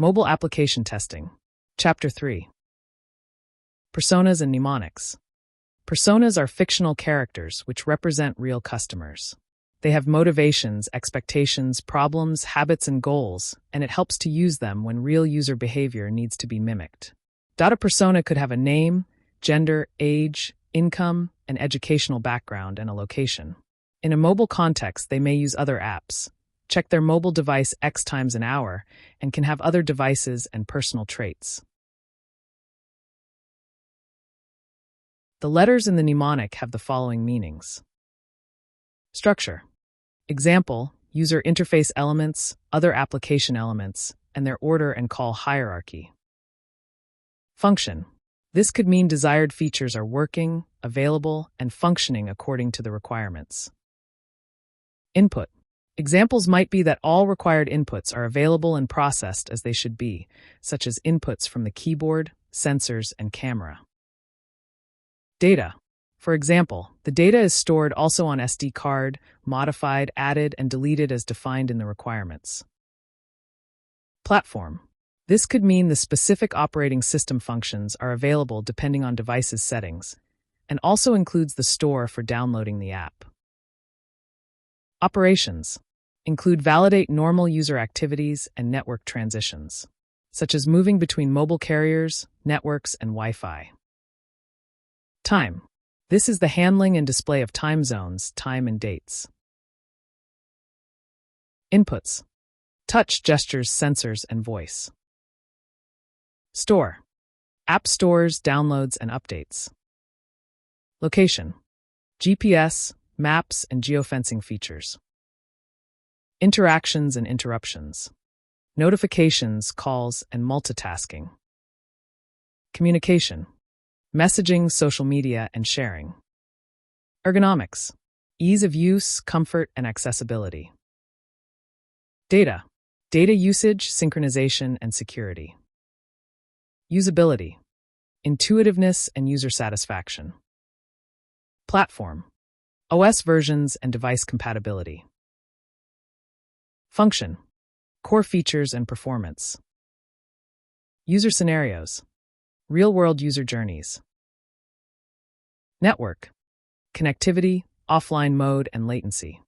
Mobile Application Testing. Chapter 3. Personas and Mnemonics. Personas are fictional characters which represent real customers. They have motivations, expectations, problems, habits, and goals, and it helps to use them when real user behavior needs to be mimicked. A persona could have a name, gender, age, income, an educational background, and a location. In a mobile context, they may use other apps, check their mobile device X times an hour, and can have other devices and personal traits. The letters in the mnemonic have the following meanings. Structure. Example, user interface elements, other application elements, and their order and call hierarchy. Function. This could mean desired features are working, available, and functioning according to the requirements. Input. Examples might be that all required inputs are available and processed as they should be, such as inputs from the keyboard, sensors, and camera. Data. For example, the data is stored also on SD card, modified, added, and deleted as defined in the requirements. Platform. This could mean the specific operating system functions are available depending on device's settings, and also includes the store for downloading the app. Operations include validate normal user activities and network transitions, such as moving between mobile carriers, networks, and Wi-Fi. Time. This is the handling and display of time zones, time and dates. Inputs. Touch, gestures, sensors, and voice. Store. App stores, downloads, and updates. Location. GPS, maps, and geofencing features. Interactions and interruptions. Notifications, calls, and multitasking. Communication. Messaging, social media, and sharing. Ergonomics. Ease of use, comfort, and accessibility. Data. Data usage, synchronization, and security. Usability. Intuitiveness and user satisfaction. Platform. OS versions and device compatibility. Function. Core features and performance. User scenarios. Real-world user journeys. Network. Connectivity, offline mode, and latency.